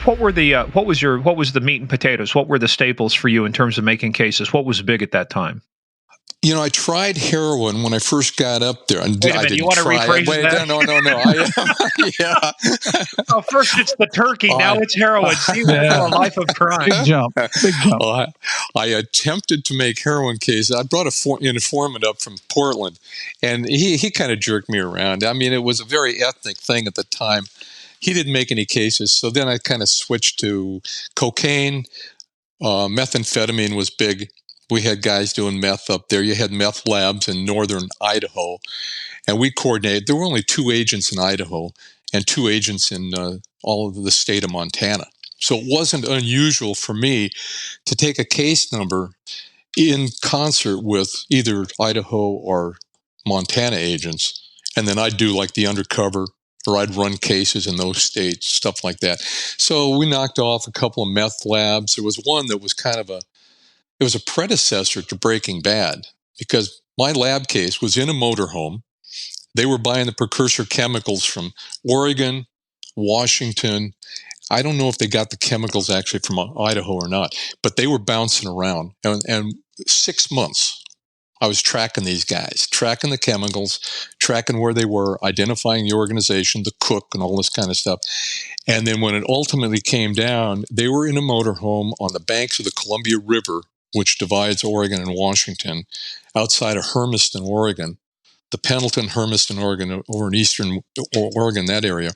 what was the meat and potatoes? What were the staples for you in terms of making cases? What was big at that time? I tried heroin when I first got up there. Wait a minute, you want to rephrase that? No. Yeah. Oh, first it's the turkey, now it's heroin. See, a life of crime. Big jump. Well, I attempted to make heroin cases. I brought an informant up from Portland, and he kind of jerked me around. I mean, it was a very ethnic thing at the time. He didn't make any cases, so then I kind of switched to cocaine. Methamphetamine was big. We had guys doing meth up there. You had meth labs in northern Idaho, and we coordinated. There were only 2 agents in Idaho and 2 agents in all of the state of Montana. So it wasn't unusual for me to take a case number in concert with either Idaho or Montana agents, and then I'd do like the undercover, or I'd run cases in those states, stuff like that. So we knocked off a couple of meth labs. There was one that was it was a predecessor to Breaking Bad, because my lab case was in a motorhome. They were buying the precursor chemicals from Oregon, Washington. I don't know if they got the chemicals actually from Idaho or not, but they were bouncing around. And 6 months, I was tracking these guys, tracking the chemicals, tracking where they were, identifying the organization, the cook, and all this kind of stuff. And then when it ultimately came down, they were in a motorhome on the banks of the Columbia River, which divides Oregon and Washington, outside of Hermiston, Oregon, the Pendleton, Hermiston, Oregon, over in eastern Oregon, that area.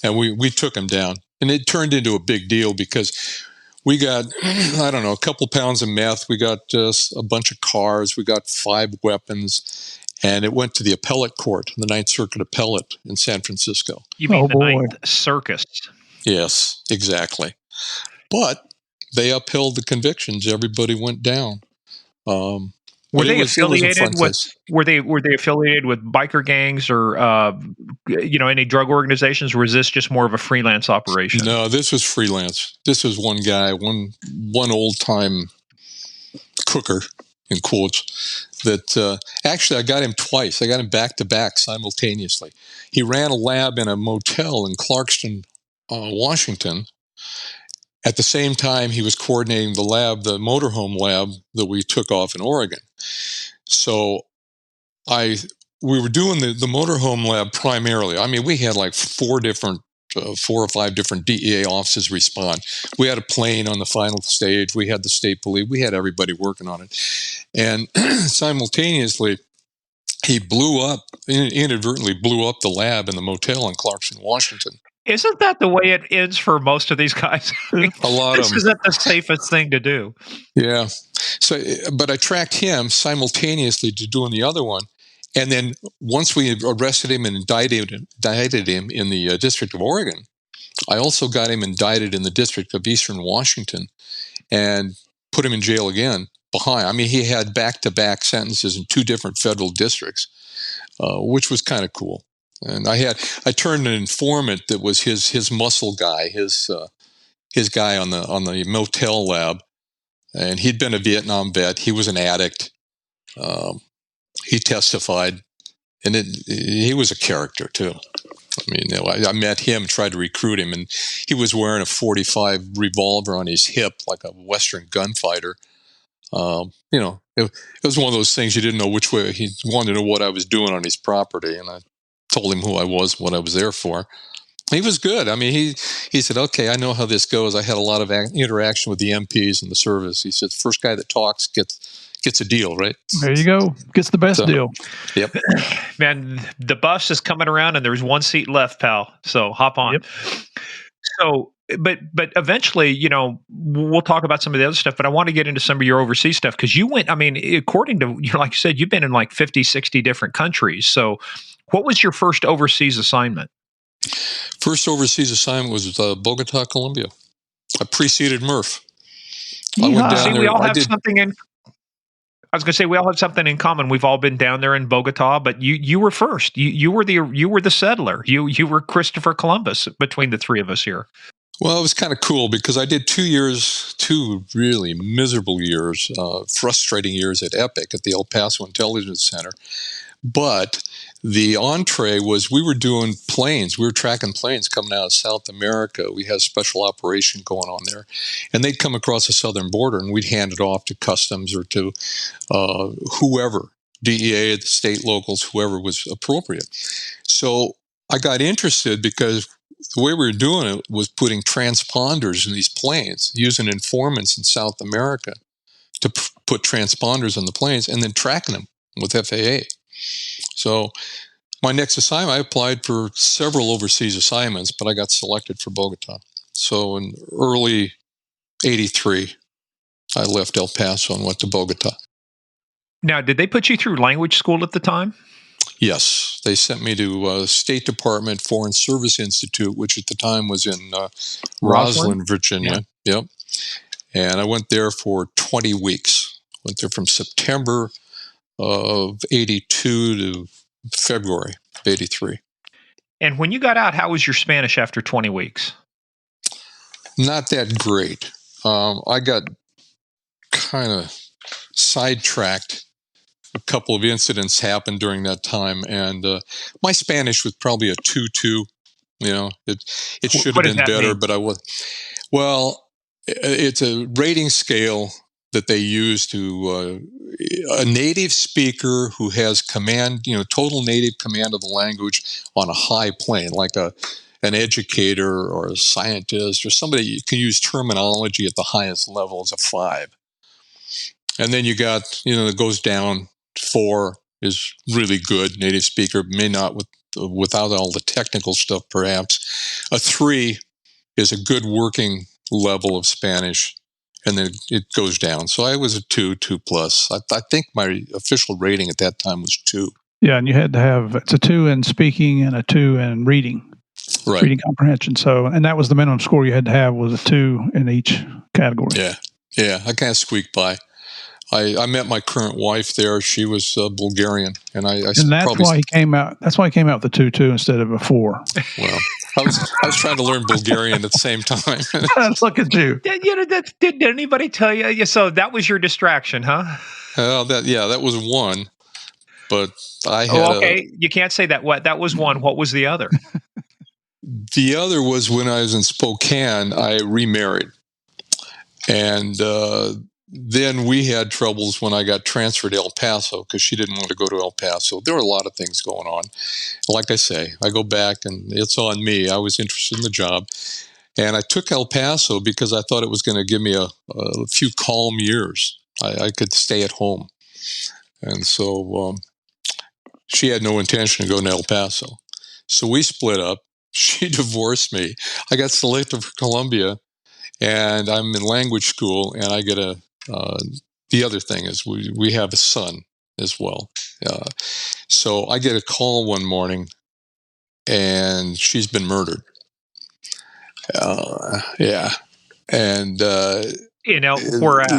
And we took them down. And it turned into a big deal because we got, I don't know, a couple pounds of meth. We got a bunch of cars. We got 5 weapons. And it went to the appellate court, the Ninth Circuit Appellate in San Francisco. You mean the Ninth Circus? Yes, exactly. But they upheld the convictions. Everybody went down. Were they affiliated with biker gangs or any drug organizations, or was this just more of a freelance operation? No, this was freelance. This was one guy, one old time cooker, in quotes, that actually I got him twice. I got him back to back simultaneously. He ran a lab in a motel in Clarkston, Washington. At the same time, he was coordinating the motorhome lab that we took off in Oregon. So we were doing the motorhome lab primarily. I mean, we had like 4 or 5 different DEA offices respond. We had a plane on the final stage. We had the state police. We had everybody working on it. And simultaneously, he inadvertently blew up the lab in the motel in Clarkston, Washington. Isn't that the way it is for most of these guys? A lot of them. This isn't the safest thing to do. Yeah. So, but I tracked him simultaneously to doing the other one. And then once we arrested him and indicted him in the District of Oregon, I also got him indicted in the District of Eastern Washington and put him in jail again behind. I mean, he had back-to-back sentences in 2 different federal districts, which was kind of cool. And I turned an informant that was his muscle guy, his guy on the motel lab, and he'd been a Vietnam vet. He was an addict. He testified, and he was a character too. I mean, I met him, tried to recruit him, and he was wearing a .45 revolver on his hip like a Western gunfighter. It was one of those things you didn't know which way. He wanted to know what I was doing on his property, and I told him who I was, what I was there for. He was good. I mean, he said, okay, I know how this goes. I had a lot of interaction with the MPs and the service. He said, first guy that talks gets a deal, right? There you go. Gets the best deal. Yep. Man, the bus is coming around and there's 1 seat left, pal. So hop on. Yep. So, but eventually, we'll talk about some of the other stuff, but I want to get into some of your overseas stuff because you went, I mean, according to, like you said, you've been in like 50, 60 different countries. So what was your first overseas assignment? First overseas assignment was Bogota, Colombia. I preceded Muprh. I went down there. We all have something in. I was going to say we all have something in common. We've all been down there in Bogota, but you were first. You were the settler. You were Christopher Columbus between the 3 of us here. Well, it was kind of cool because I did 2 really miserable years, frustrating years at EPIC at the El Paso Intelligence Center. But the entree was we were doing planes. We were tracking planes coming out of South America. We had a special operation going on there. And they'd come across the southern border, and we'd hand it off to customs or to whoever, DEA, the state locals, whoever was appropriate. So I got interested because the way we were doing it was putting transponders in these planes, using informants in South America to put transponders on the planes and then tracking them with FAA. So my next assignment, I applied for several overseas assignments, but I got selected for Bogota. So in early 83, I left El Paso and went to Bogota. Now, did they put you through language school at the time? Yes, they sent me to State Department Foreign Service Institute, which at the time was in Roslyn, Virginia. Yeah. Yep. And I went there for 20 weeks. Went there from September of 82 to February of 83. And when you got out, how was your Spanish after 20 weeks? Not that great. I got kind of sidetracked. A couple of incidents happened during that time, and my Spanish was probably a 2-2. You know, it should have been better, but I was. Well, it's a rating scale that they use to a native speaker who has command, total native command of the language on a high plane, like an educator or a scientist or somebody who can use terminology at the highest level is a 5. And then you got, it goes down. 4 is really good, native speaker, may not without all the technical stuff, perhaps. A 3 is a good working level of Spanish, and then it goes down. So I was a 2 plus. I think my official rating at that time was 2. Yeah, and you had to have, it's a 2 in speaking and a 2 in reading. Right. Reading comprehension. So, and that was the minimum score you had to have was a 2 in each category. Yeah, I kind of squeaked by. I met my current wife there. She was Bulgarian, and that's why he came out. That's why he came out with the 2-2 instead of a 4. Well, I was trying to learn Bulgarian at the same time. Look at you. Did anybody tell you? So that was your distraction, huh? That was one. But I had. You can't say that. That was one. What was the other? The other was when I was in Spokane. I remarried, and. Then we had troubles when I got transferred to El Paso because she didn't want to go to El Paso. There were a lot of things going on. Like I say, I go back and it's on me. I was interested in the job. And I took El Paso because I thought it was going to give me a few calm years. I could stay at home. And so she had no intention of going to El Paso. So we split up. She divorced me. I got selected for Colombia, and I'm in language school, and I get the other thing is we have a son as well. So I get a call one morning, and she's been murdered. Yeah. And where at?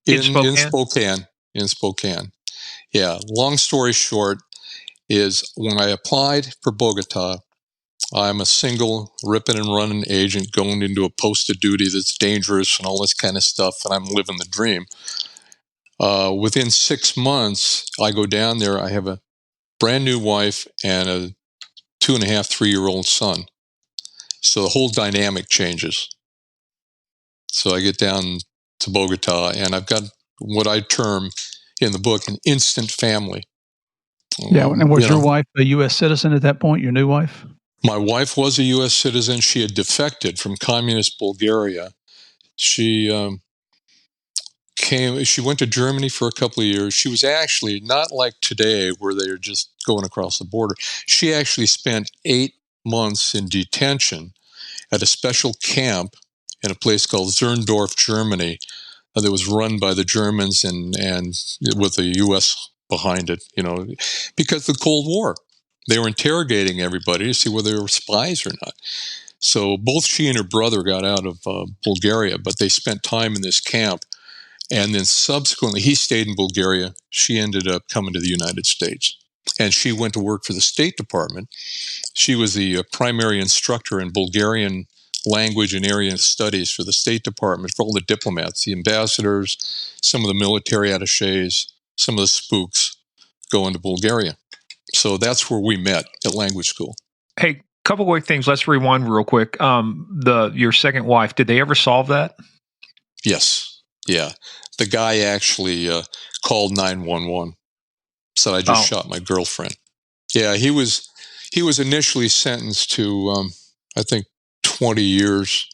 In Spokane. Yeah. Long story short is when I applied for Bogota, I'm a single ripping and running agent going into a post of duty that's dangerous and all this kind of stuff, and I'm living the dream. Within 6 months, I go down there. I have a brand new wife and a 2.5, 3-year-old son. So the whole dynamic changes. So I get down to Bogota, and I've got what I term in the book an instant family. Yeah, and was your wife a U.S. citizen at that point, your new wife? My wife was a U.S. citizen. She had defected from communist Bulgaria. She she went to Germany for a couple of years. She was actually not like today where they're just going across the border. She actually spent 8 months in detention at a special camp in a place called Zerndorf, Germany, that was run by the Germans and with the U.S. behind it, because of the Cold War. They were interrogating everybody to see whether they were spies or not. So both she and her brother got out of Bulgaria, but they spent time in this camp. And then subsequently, he stayed in Bulgaria. She ended up coming to the United States. And she went to work for the State Department. She was the primary instructor in Bulgarian language and area studies for the State Department, for all the diplomats, the ambassadors, some of the military attaches, some of the spooks. going to Bulgaria. So that's where we met at language school. Hey, couple quick things. Let's rewind real quick. Your second wife, did they ever solve that? Yes. Yeah. The guy actually called 911. Said I just shot my girlfriend. Yeah, he was initially sentenced to I think 20 years,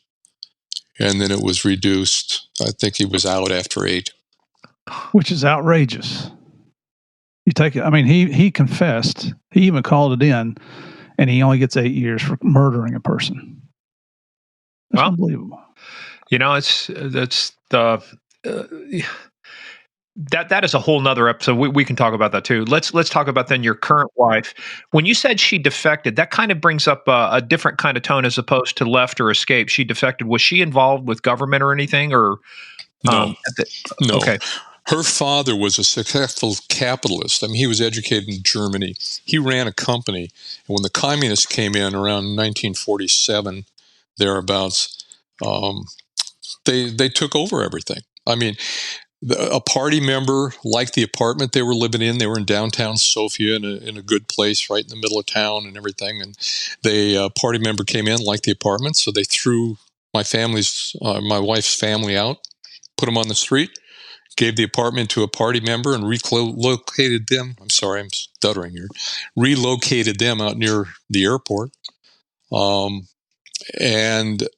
and then it was reduced. I think he was out after 8. Which is outrageous. You take it. I mean, he confessed. He even called it in, and he only gets 8 years for murdering a person. That's unbelievable. You know, that is a whole nother episode. We can talk about that too. Let's talk about then your current wife. When you said she defected, that kind of brings up a different kind of tone as opposed to left or escape. She defected. Was she involved with government or anything? Or no? No. Okay. Her father was a successful capitalist. I mean, he was educated in Germany. He ran a company, and when the communists came in around 1947, thereabouts, they took over everything. I mean, a party member liked the apartment they were living in. They were in downtown Sofia in a good place right in the middle of town and everything. And a party member came in, liked the apartment, so they threw my wife's family out, put them on the street, gave the apartment to a party member and relocated them. I'm sorry, I'm stuttering here. Relocated them out near the airport. And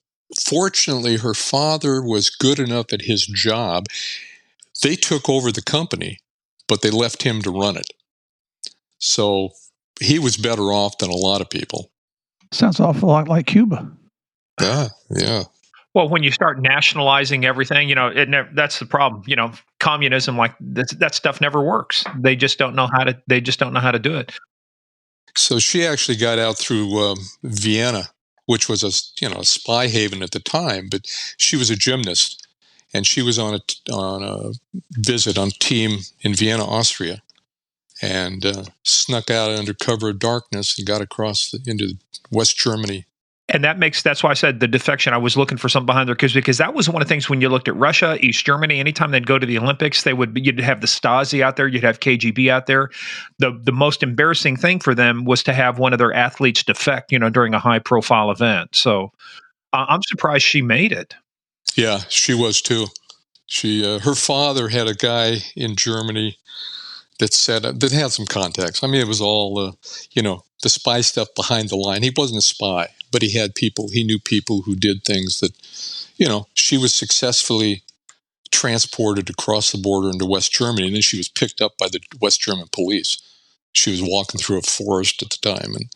fortunately, her father was good enough at his job. They took over the company, but they left him to run it. So he was better off than a lot of people. Sounds awful lot like Cuba. Yeah. Well, when you start nationalizing everything, you know, that's the problem. You know, communism, like that stuff never works. They just don't know how to. They just don't know how to do it. So she actually got out through Vienna, which was a spy haven at the time. But she was a gymnast, and she was on a visit on team in Vienna, Austria, and snuck out under cover of darkness and got across into West Germany. And that's why I said the defection. I was looking for something behind there because that was one of the things when you looked at Russia, East Germany, anytime they'd go to the Olympics, you'd have the Stasi out there, you'd have KGB out there. The most embarrassing thing for them was to have one of their athletes defect, you know, during a high profile event. So I'm surprised she made it. Yeah, she was too. Her father had a guy in Germany that had some contacts. I mean, it was all the spy stuff behind the line. He wasn't a spy, but he knew people who did things that, she was successfully transported across the border into West Germany, and then she was picked up by the West German police. She was walking through a forest at the time and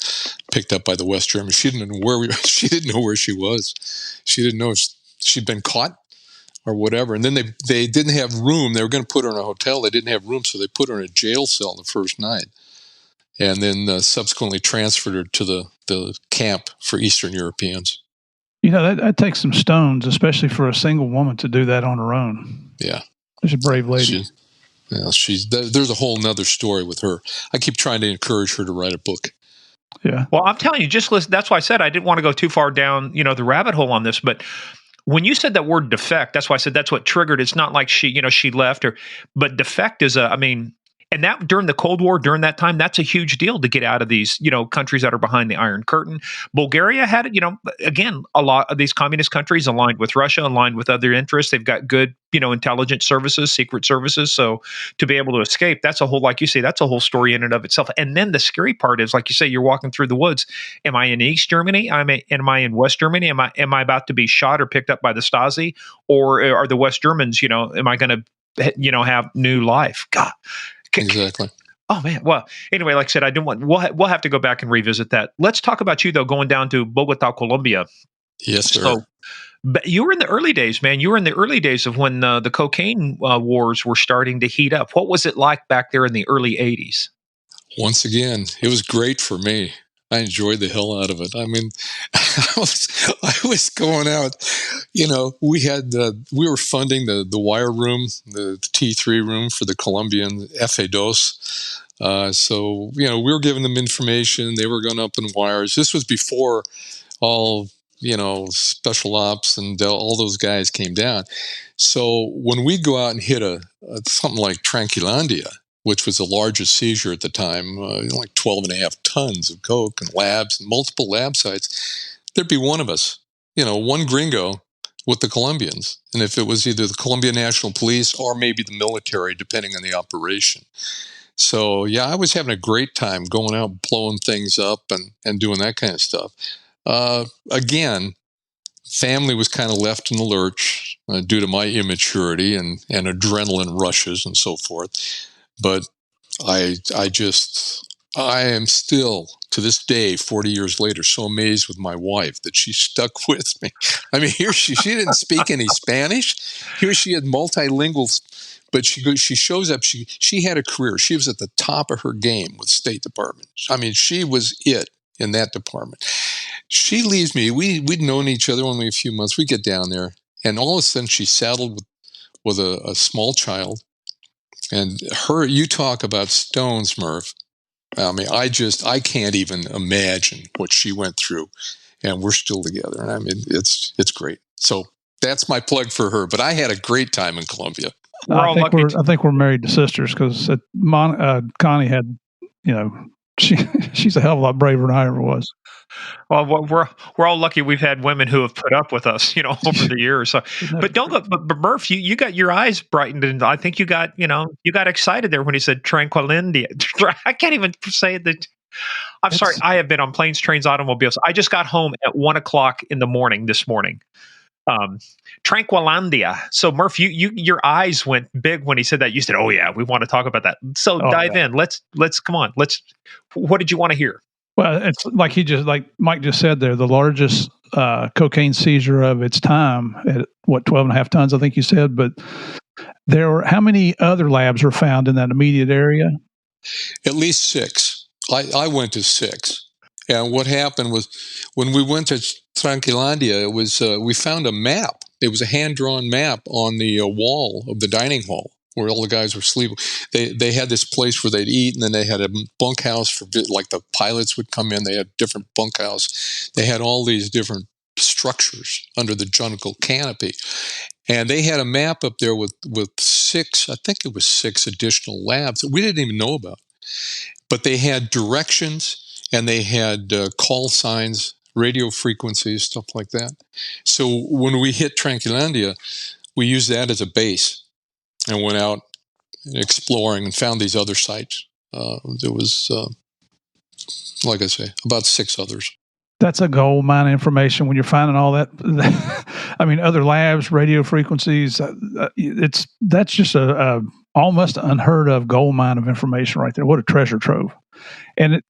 picked up by the West Germans. She didn't know where she was. She didn't know if she'd been caught or whatever. And then they didn't have room. They were going to put her in a hotel. They didn't have room, so they put her in a jail cell the first night, and then subsequently transferred her to the camp for Eastern Europeans. You know, that takes some stones, especially for a single woman to do that on her own. Yeah. She's a brave lady. There's a whole nother story with her. I keep trying to encourage her to write a book. Yeah. Well, I'm telling you, just listen. That's why I said I didn't want to go too far down, the rabbit hole on this, but when you said that word defect, that's why I said that's what triggered. It's not like she left but defect is and that during the Cold War, during that time, that's a huge deal to get out of these, countries that are behind the Iron Curtain. Bulgaria had it, again, a lot of these communist countries aligned with Russia, aligned with other interests. They've got good, intelligence services, secret services. So to be able to escape, that's a whole, like you say, that's a whole story in and of itself. And then the scary part is, like you say, you're walking through the woods. Am I in East Germany? Am I in West Germany? Am I about to be shot or picked up by the Stasi? Or are the West Germans, am I going to, have new life? God. Exactly. Oh man. Well, anyway, like I said, I didn't want. We'll have to go back and revisit that. Let's talk about you though, going down to Bogota, Colombia. Yes, sir. So, but you were in the early days, man. You were in the early days of when the cocaine wars were starting to heat up. What was it like back there in the early '80s? Once again, it was great for me. I enjoyed the hell out of it. I mean, I was going out. We were funding the wire room, the T3 room for the Colombian FA2. So we were giving them information. They were going up in wires. This was before all special ops and all those guys came down. So when we go out and hit something like Tranquilandia, which was the largest seizure at the time, like 12.5 tons of coke and labs and multiple lab sites, there'd be one of us, one gringo with the Colombians. And if it was either the Colombian National Police or maybe the military, depending on the operation. So, yeah, I was having a great time going out, blowing things up and doing that kind of stuff. Again, family was kind of left in the lurch due to my immaturity and adrenaline rushes and so forth. But I am still, to this day, 40 years later, so amazed with my wife that she stuck with me. I mean, here she didn't speak any Spanish. Here she had multilingual, but she shows up. She had a career. She was at the top of her game with State Department. I mean, she was it in that department. She leaves me. We'd known each other only a few months. We get down there, and all of a sudden she's saddled with a small child. And you talk about stones, Murph. I mean, I can't even imagine what she went through, and we're still together. And I mean, it's great. So that's my plug for her. But I had a great time in Colombia. I think we're married to sisters because Connie had, she's a hell of a lot braver than I ever was. Well, we're all lucky we've had women who have put up with us, over the years. So, but but Murph, you got your eyes brightened, and I think you got excited there when he said Tranquilandia. I can't even say that. I'm sorry. I have been on planes, trains, automobiles. I just got home at 1:00 in the morning this morning. Tranquilandia. So Murph, your eyes went big when he said that. You said, "Oh yeah, we want to talk about that." So dive in. Let's come on. What did you want to hear? Well, it's like Mike just said there, the largest cocaine seizure of its time at 12.5 tons, I think you said. But how many other labs were found in that immediate area? At least 6. I went to 6. And what happened was when we went to Tranquilandia, it was we found a map. It was a hand-drawn map on the wall of the dining hall where all the guys were sleeping. They had this place where they'd eat, and then they had a bunkhouse for like the pilots would come in. They had different bunkhouse. They had all these different structures under the jungle canopy. And they had a map up there with 6, I think it was 6 additional labs that we didn't even know about. But they had directions, and they had call signs, radio frequencies, stuff like that. So when we hit Tranquilandia, we used that as a base and went out exploring and found these other sites. There was, like I say, about 6 others. That's a gold mine of information when you're finding all that. I mean, other labs, radio frequencies. That's just a almost unheard of gold mine of information right there. What a treasure trove! And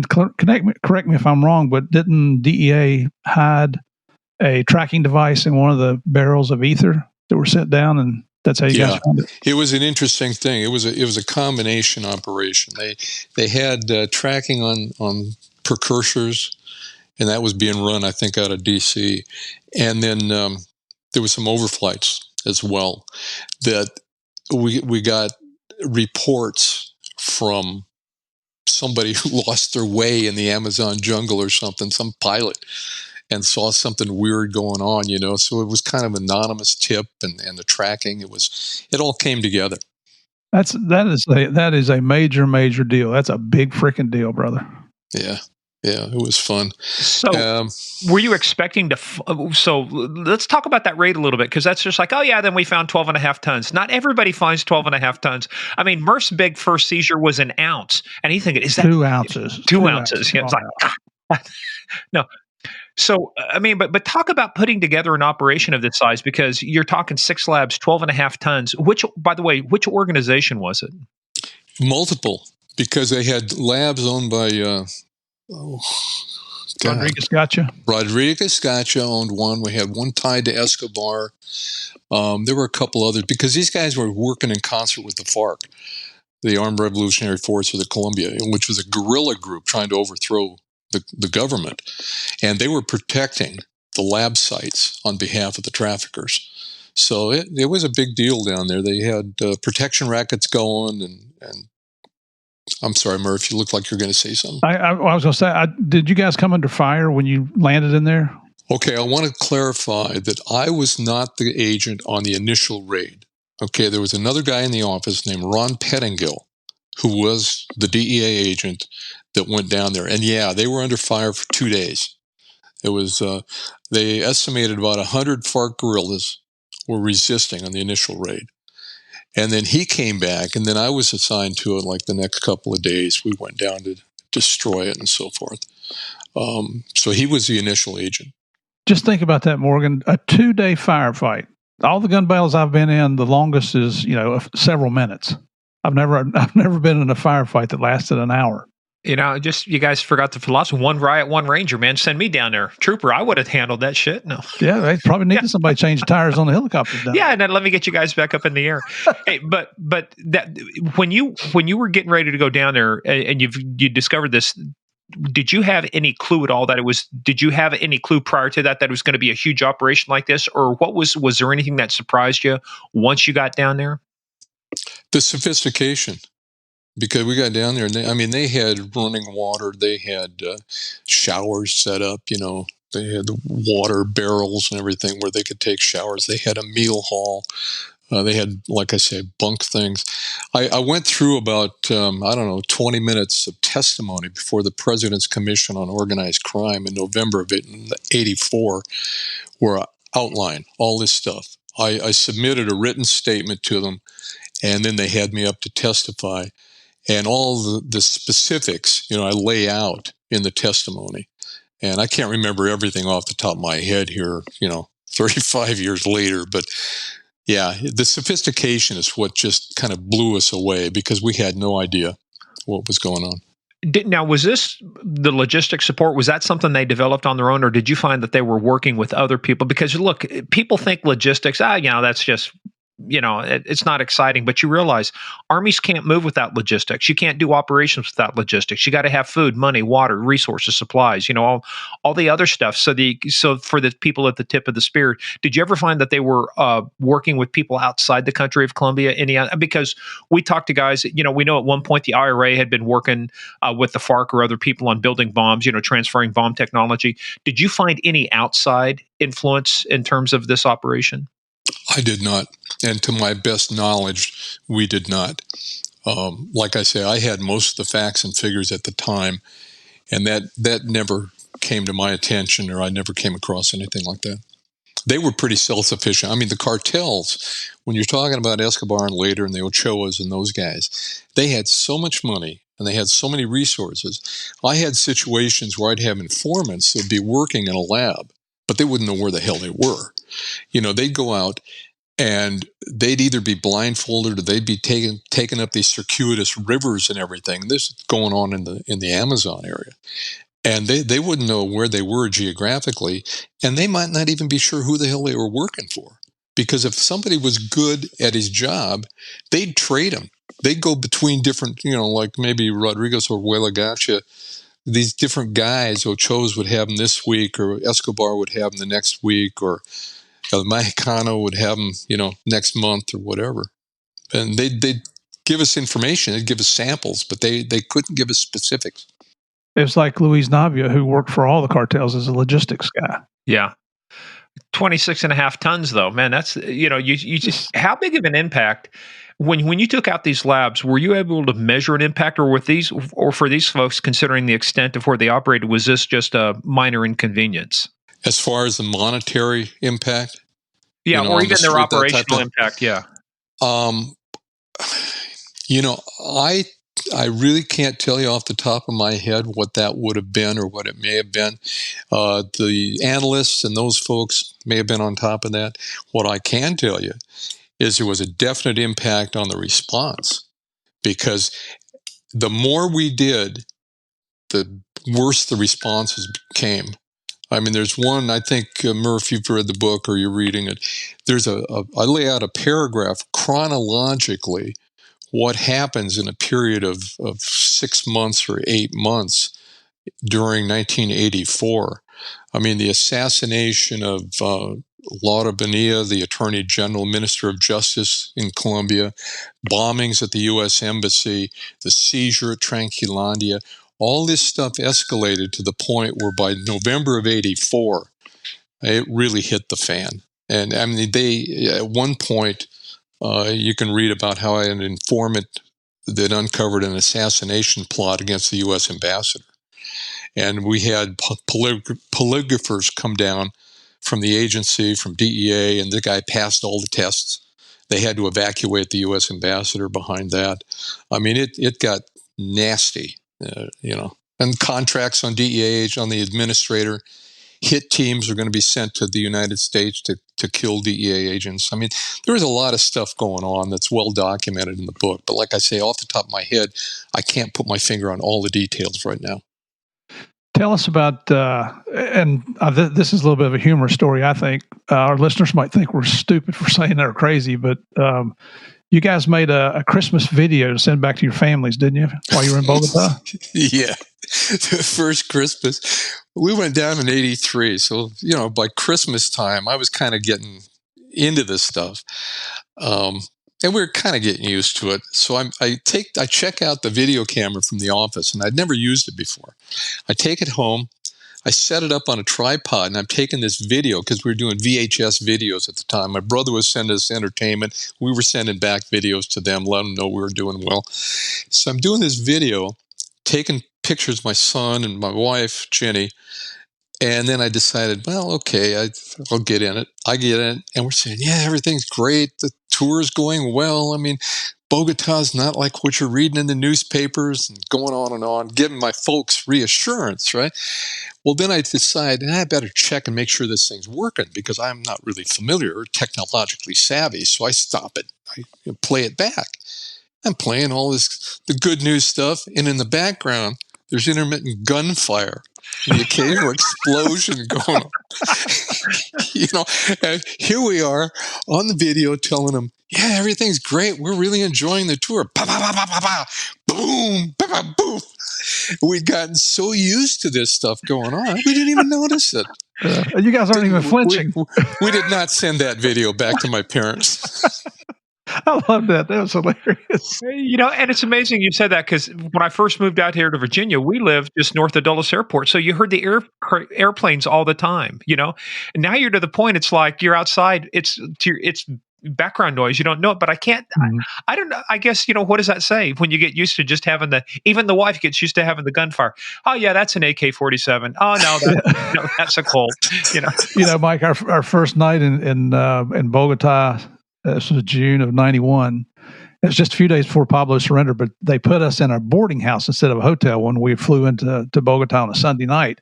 correct me if I'm wrong, but didn't DEA hide a tracking device in one of the barrels of ether that were sent down, and that's how you guys found it? It was an interesting thing. It was a combination operation. They had tracking on precursors, and that was being run, I think, out of D.C. And then there was some overflights as well that we got reports from somebody who lost their way in the Amazon jungle or something, some pilot, and saw something weird going on, So it was kind of anonymous tip and the tracking. It all came together. That is a major deal. That's a big freaking deal, brother. Yeah. Yeah, it was fun. So, were you expecting to? So, let's talk about that rate a little bit, because that's just like, oh yeah, then we found 12.5 tons. Not everybody finds 12.5 tons. I mean, Murph's big first seizure was an ounce, and he's thinking, is that 2 ounces? 2 ounces. Yeah, it's like, no. So, I mean, but talk about putting together an operation of this size, because you're talking 6 labs, 12.5 tons. By the way, which organization was it? Multiple, because they had labs owned by. Rodriguez Gotcha. Rodriguez Gotcha owned one. We had one tied to Escobar. There were a couple others, because these guys were working in concert with the FARC, the Armed Revolutionary Force of the Colombia, which was a guerrilla group trying to overthrow the government. And they were protecting the lab sites on behalf of the traffickers. So it was a big deal down there. They had protection rackets going, and I'm sorry, Murph, you look like you're going to say something. I was going to say, did you guys come under fire when you landed in there? Okay, I want to clarify that I was not the agent on the initial raid. Okay, there was another guy in the office named Ron Pettingill, who was the DEA agent that went down there. And yeah, they were under fire for 2 days. It was, they estimated about 100 FARC guerrillas were resisting on the initial raid. And then he came back, and then I was assigned to it like the next couple of days. We went down to destroy it and so forth. So he was the initial agent. Just think about that, Morgan. A 2-day firefight. All the gun battles I've been in, the longest is, several minutes. I've never been in a firefight that lasted an hour. You guys forgot the philosophy. One riot, one ranger, man. Send me down there. Trooper, I would have handled that shit. No. Yeah, they probably needed somebody to change the tires on the helicopter. Yeah, and then let me get you guys back up in the air. Hey, but that when you were getting ready to go down there and you discovered this, did you have any clue at all that it was? Did you have any clue prior to that it was going to be a huge operation like this, or was there anything that surprised you once you got down there? The sophistication. Because we got down there, and they had running water. They had showers set up. They had the water barrels and everything where they could take showers. They had a meal hall. They had, like I say, bunk things. I went through about 20 minutes of testimony before the President's Commission on Organized Crime in November of '84, where I outlined all this stuff. I submitted a written statement to them, and then they had me up to testify. And all the specifics, I lay out in the testimony. And I can't remember everything off the top of my head here, 35 years later. But yeah, the sophistication is what just kind of blew us away because we had no idea what was going on. Now, was this the logistics support? Was that something they developed on their own, or did you find that they were working with other people? Because look, people think logistics, that's just, it's not exciting, but you realize armies can't move without logistics. You can't do operations without logistics. You got to have food, money, water, resources, supplies, all the other stuff. So for the people at the tip of the spear, did you ever find that they were working with people outside the country of Colombia? Because we talked to guys, we know at one point the IRA had been working with the FARC or other people on building bombs, transferring bomb technology. Did you find any outside influence in terms of this operation? I did not. And to my best knowledge, we did not. Like I say, I had most of the facts and figures at the time, and that never came to my attention, or I never came across anything like that. They were pretty self-sufficient. The cartels, when you're talking about Escobar and later and the Ochoas and those guys, they had so much money and they had so many resources. I had situations where I'd have informants that would be working in a lab, but they wouldn't know where the hell they were. They'd go out and they'd either be blindfolded or they'd be taking up these circuitous rivers and everything. This is going on in the Amazon area. And they wouldn't know where they were geographically, and they might not even be sure who the hell they were working for. Because if somebody was good at his job, they'd trade him. They'd go between different, like maybe Rodriguez or Huelagacha, these different guys. Ochoas would have them this week, or Escobar would have them the next week, or El Mexicano would have them, next month or whatever. And they'd give us information. They'd give us samples, but they couldn't give us specifics. It was like Luis Navia, who worked for all the cartels as a logistics guy. Yeah. 26.5 tons, though, man, that's, you just, how big of an impact when you took out these labs, were you able to measure an impact, or for these folks, considering the extent of where they operated, was this just a minor inconvenience? As far as the monetary impact? Yeah, or even their operational impact, yeah. I really can't tell you off the top of my head what that would have been or what it may have been. The analysts and those folks may have been on top of that. What I can tell you is there was a definite impact on the response, because the more we did, the worse the responses became. There's one, I think, Murph, you've read the book or you're reading it. I lay out a paragraph chronologically what happens in a period of 6 months or 8 months during 1984. The assassination of Laura Bonilla, the Attorney General, Minister of Justice in Colombia, bombings at the U.S. Embassy, the seizure at Tranquilandia, all this stuff escalated to the point where by November of '84, it really hit the fan. And they, at one point, you can read about how an informant that uncovered an assassination plot against the U.S. ambassador. And we had polygraphers come down from the agency, from DEA, and the guy passed all the tests. They had to evacuate the U.S. ambassador behind that. I mean, it got nasty, And contracts on DEA, on the administrator, hit teams are going to be sent to the United States to kill DEA agents. I mean, there is a lot of stuff going on that's well documented in the book. But like I say, off the top of my head, I can't put my finger on all the details right now. Tell us about, this is a little bit of a humorous story, I think. Our listeners might think we're stupid for saying they're crazy, but you guys made a Christmas video to send back to your families, didn't you, while you were in Bogota? Yeah. The first Christmas. We went down in 83. So, by Christmas time, I was kind of getting into this stuff. And we were kind of getting used to it. So I check out the video camera from the office, and I'd never used it before. I take it home. I set it up on a tripod, and I'm taking this video because we were doing VHS videos at the time. My brother was sending us entertainment. We were sending back videos to them, letting them know we were doing well. So I'm doing this video, taking pictures of my son and my wife, Jenny. And then I decided, well, okay, I'll get in it. I get in it, and we're saying, yeah, everything's great. The tour is going well. I mean, Bogota's not like what you're reading in the newspapers, and going on, giving my folks reassurance, right? Well, then I decide, I better check and make sure this thing's working because I'm not really familiar or technologically savvy. So I stop it. I play it back. I'm playing all the good news stuff, and in the background, there's intermittent gunfire. The occasional explosion going on. And here we are on the video telling them, yeah, everything's great. We're really enjoying the tour. Bah, bah, bah, bah, bah, bah. Boom, bah, bah, boom. We'd gotten so used to this stuff going on, we didn't even notice it. You guys aren't even flinching. We did not send that video back to my parents. I love that. That was hilarious. And it's amazing you said that because when I first moved out here to Virginia, we lived just north of Dulles Airport. So you heard the airplanes all the time, And now you're to the point, it's like you're outside. It's background noise. You don't know it, but I can't. Mm-hmm. I don't know. I guess, what does that say when you get used to just having even the wife gets used to having the gunfire. Oh, yeah, that's an AK-47. Oh, no, that's a Colt. Mike, our first night in Bogota, this was June of 91. It was just a few days before Pablo surrendered, but they put us in a boarding house instead of a hotel when we flew into Bogota on a Sunday night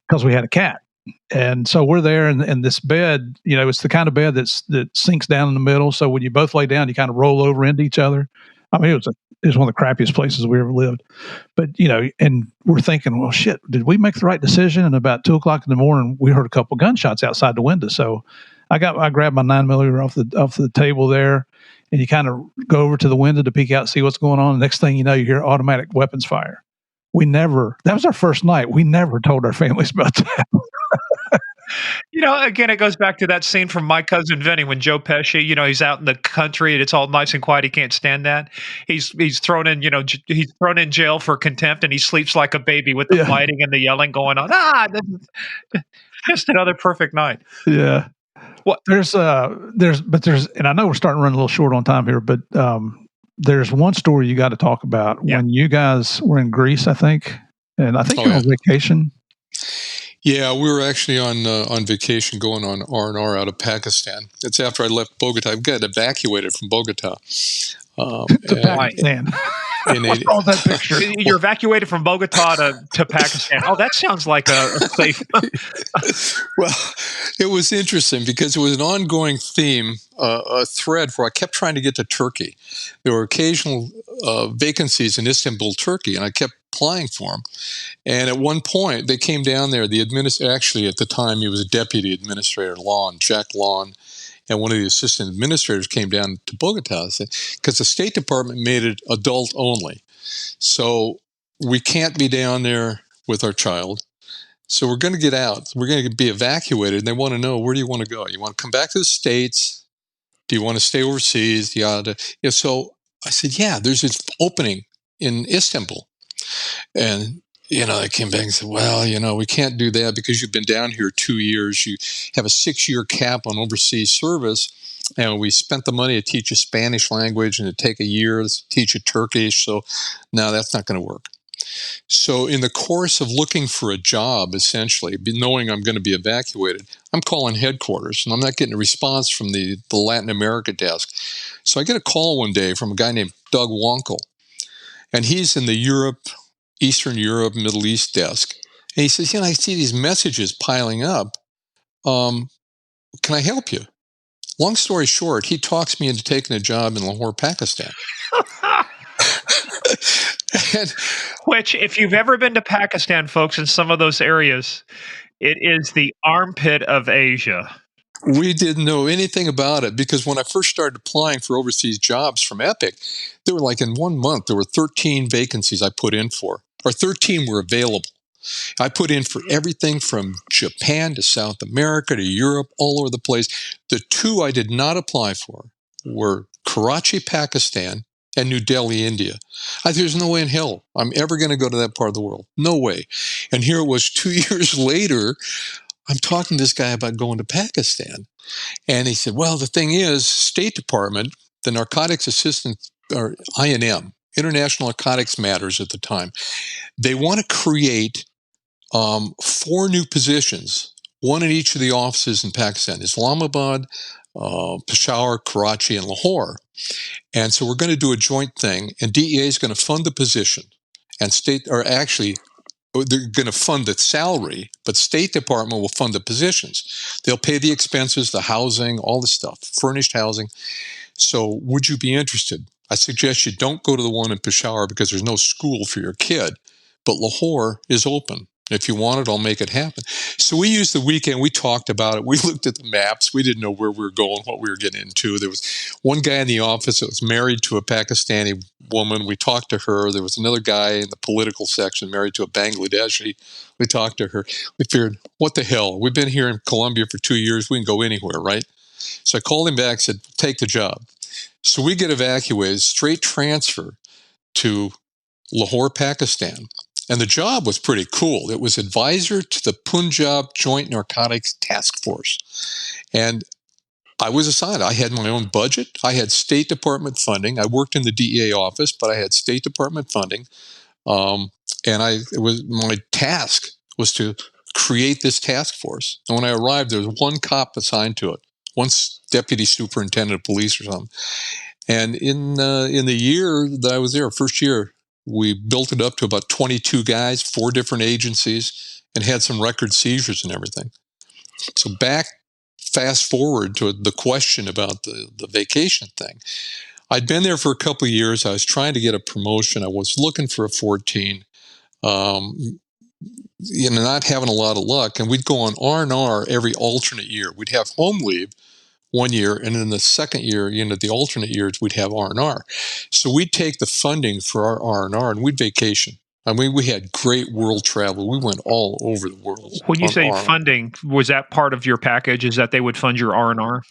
because we had a cat. And so we're there in this bed, it's the kind of bed that sinks down in the middle. So when you both lay down, you kind of roll over into each other. I mean, it was one of the crappiest places we ever lived. But, and we're thinking, well, shit, did we make the right decision? And about 2:00 in the morning, we heard a couple gunshots outside the window. So I grabbed my 9mm off the table there, and you kind of go over to the window to peek out, see what's going on. The next thing you know, you hear automatic weapons fire. That was our first night. We never told our families about that. Again, it goes back to that scene from My Cousin Vinny when Joe Pesci, he's out in the country and it's all nice and quiet. He can't stand that. He's thrown in, he's thrown in jail for contempt, and he sleeps like a baby with the fighting and the yelling going on. This is just another perfect night. Yeah. Well, there's, and I know we're starting to run a little short on time here, but there's one story you got to talk about when you guys were in Greece, I think, and I think you were on vacation. Yeah, we were actually on vacation going on R&R out of Pakistan. It's after I left Bogota. I got evacuated from Bogota. To Pakistan. All that picture. You're evacuated from Bogota to Pakistan. Oh, that sounds like a safe. Well, it was interesting because it was an ongoing theme, a thread where I kept trying to get to Turkey. There were occasional vacancies in Istanbul, Turkey, and I kept applying for them. And at one point, they came down there. Actually, at the time, he was a deputy administrator, Jack Lawn. And one of the assistant administrators came down to Bogota because the State Department made it adult only. So we can't be down there with our child. So we're going to get out. We're going to be evacuated. And they want to know, where do you want to go? You want to come back to the States? Do you want to stay overseas? So I said, yeah, there's this opening in Istanbul. And they came back and said, well, we can't do that because you've been down here 2 years. You have a 6-year cap on overseas service. And we spent the money to teach a Spanish language and to take a year to teach a Turkish. So no, that's not going to work. So in the course of looking for a job, essentially, knowing I'm going to be evacuated, I'm calling headquarters, and I'm not getting a response from the Latin America desk. So I get a call one day from a guy named Doug Wonkel, and he's in the Eastern Europe, Middle East desk. And he says, I see these messages piling up. Can I help you? Long story short, he talks me into taking a job in Lahore, Pakistan. Which, if you've ever been to Pakistan, folks, in some of those areas, it is the armpit of Asia. We didn't know anything about it because when I first started applying for overseas jobs from Epic, there were like in 1 month, there were 13 vacancies I put in for, or 13 were available. I put in for everything from Japan to South America to Europe, all over the place. The two I did not apply for were Karachi, Pakistan, and New Delhi, India. There's no way in hell I'm ever going to go to that part of the world. No way. And here it was 2 years later, I'm talking to this guy about going to Pakistan. And he said, well, the thing is, State Department, the Narcotics Assistant, or INM, International Narcotics Matters at the time, they want to create 4 new positions, one in each of the offices in Pakistan, Islamabad, Peshawar, Karachi, and Lahore. And so we're going to do a joint thing, and DEA is going to fund the position, and they're going to fund the salary, but State Department will fund the positions. They'll pay the expenses, the housing, all the stuff, furnished housing. So would you be interested? I suggest you don't go to the one in Peshawar because there's no school for your kid, but Lahore is open. If you want it, I'll make it happen. So we used the weekend. We talked about it. We looked at the maps. We didn't know where we were going, what we were getting into. There was one guy in the office that was married to a Pakistani woman. We talked to her. There was another guy in the political section married to a Bangladeshi. We talked to her. We figured, what the hell? We've been here in Colombia for 2 years. We can go anywhere, right? So I called him back, said, take the job. So we get evacuated, straight transfer to Lahore, Pakistan. And the job was pretty cool. It was advisor to the Punjab Joint Narcotics Task Force. And I was assigned. I had my own budget. I had State Department funding. I worked in the DEA office, but I had State Department funding. My task was to create this task force. And when I arrived, there was one cop assigned to it, one deputy superintendent of police or something. And in the year that I was there, first year, we built it up to about 22 guys, 4 different agencies, and had some record seizures and everything. So fast forward to the question about the vacation thing. I'd been there for a couple of years. I was trying to get a promotion. I was looking for a 14, not having a lot of luck. And we'd go on R&R every alternate year. We'd have home leave 1 year, and in the second year, the alternate years, we'd have R&R. So we'd take the funding for our R&R, and we'd vacation. I mean, we had great world travel. We went all over the world. When you say funding, was that part of your package? Is that they would fund your R&R?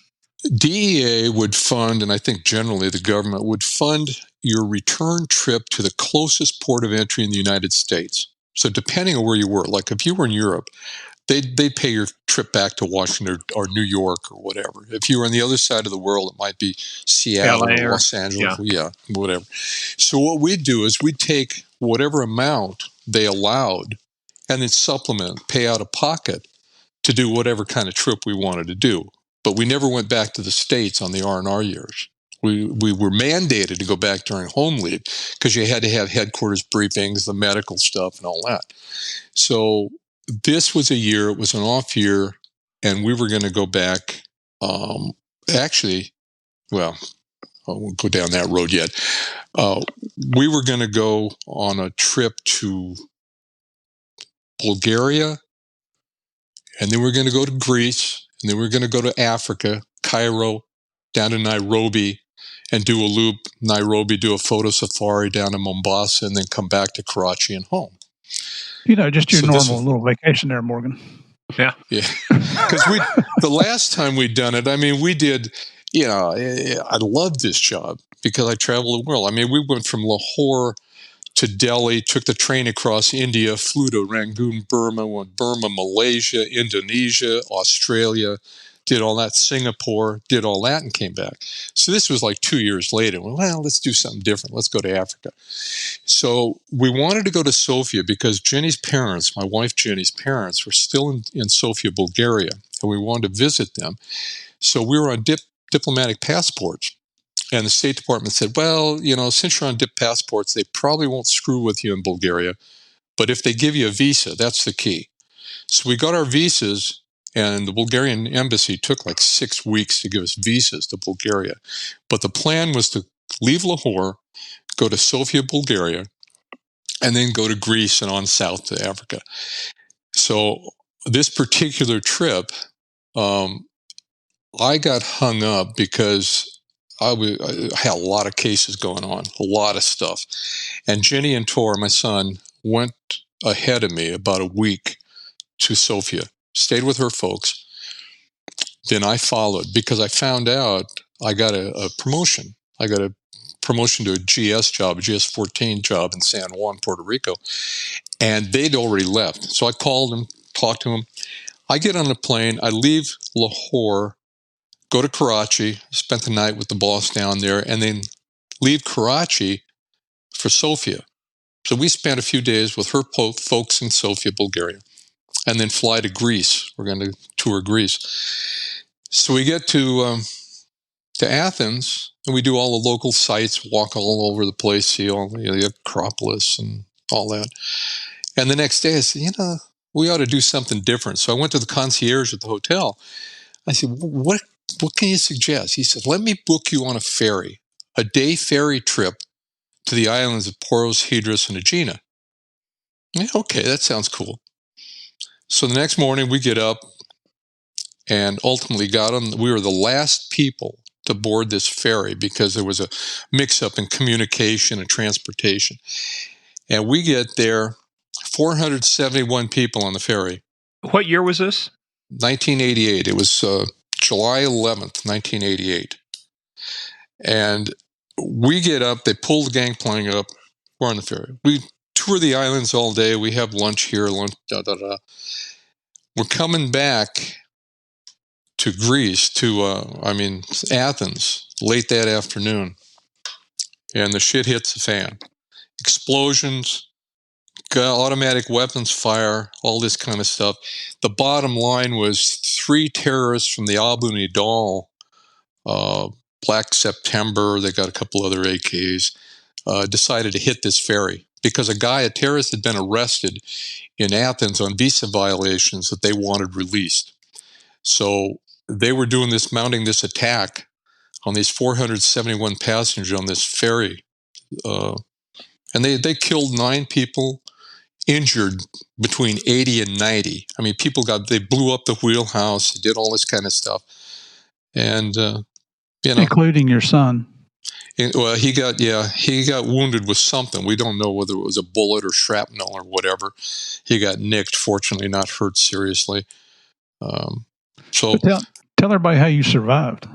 DEA would fund, and I think generally the government would fund your return trip to the closest port of entry in the United States. So depending on where you were, like if you were in Europe, they'd pay your trip back to Washington or New York or whatever. If you were on the other side of the world, it might be Seattle or Los Angeles. Yeah, whatever. So what we'd do is we'd take whatever amount they allowed and then supplement, pay out of pocket to do whatever kind of trip we wanted to do. But we never went back to the States on the R&R years. We were mandated to go back during home leave because you had to have headquarters briefings, the medical stuff, and all that. So this was a year, it was an off year, and we were going to go back. I won't go down that road yet. We were going to go on a trip to Bulgaria, and then we were going to go to Greece, and then we were going to go to Africa, Cairo, down to Nairobi, and do a loop, Nairobi, do a photo safari down to Mombasa, and then come back to Karachi and home. Just your normal little vacation there, Morgan. Yeah. Because the last time we'd done it, I mean, we did, I loved this job because I traveled the world. I mean, we went from Lahore to Delhi, took the train across India, flew to Rangoon, Burma, went Burma, Malaysia, Indonesia, Australia, did all that. Singapore, did all that, and came back. So this was like 2 years later. Well, let's do something different. Let's go to Africa. So we wanted to go to Sofia because Jenny's parents, my wife Jenny's parents, were still in Sofia, Bulgaria, and we wanted to visit them. So we were on diplomatic passports. And the State Department said, well, since you're on dip passports, they probably won't screw with you in Bulgaria. But if they give you a visa, that's the key. So we got our visas, and the Bulgarian embassy took like 6 weeks to give us visas to Bulgaria. But the plan was to leave Lahore, go to Sofia, Bulgaria, and then go to Greece and on south to Africa. So this particular trip, I got hung up because I had a lot of cases going on, a lot of stuff. And Jenny and Tor, my son, went ahead of me about a week to Sofia, stayed with her folks. Then I followed because I found out I got a promotion. I got a promotion to a GS job, a GS-14 job in San Juan, Puerto Rico. And they'd already left. So I called them, talked to them. I get on the plane. I leave Lahore, go to Karachi, spent the night with the boss down there, and then leave Karachi for Sofia. So we spent a few days with her folks in Sofia, Bulgaria, and then fly to Greece. We're going to tour Greece. So we get to Athens, and we do all the local sites, walk all over the place, see all the Acropolis and all that. And the next day I said, we ought to do something different. So I went to the concierge at the hotel. I said, what can you suggest? He said, let me book you on a ferry, a day ferry trip to the islands of Poros, Hydrus, and Aegina. Yeah, okay, that sounds cool. So the next morning we get up and ultimately got on. We were the last people to board this ferry because there was a mix-up in communication and transportation. And we get there, 471 people on the ferry. What year was this? 1988. It was July 11th, 1988. And we get up, they pull the gangplank up, we're on the ferry. We tour the islands all day, we have lunch here, We're coming back to Greece, Athens, late that afternoon. And the shit hits the fan. Explosions, automatic weapons fire, all this kind of stuff. The bottom line was 3 terrorists from the Abu Nidal, Black September, they got a couple other AKs, decided to hit this ferry because a terrorist had been arrested in Athens on visa violations that they wanted released. So they were mounting this attack on these 471 passengers on this ferry. And they killed 9 people, injured between 80 and 90. I mean, they blew up the wheelhouse, did all this kind of stuff. And, including your son. Well, he got wounded with something. We don't know whether it was a bullet or shrapnel or whatever. He got nicked, fortunately not hurt seriously. So tell everybody how you survived.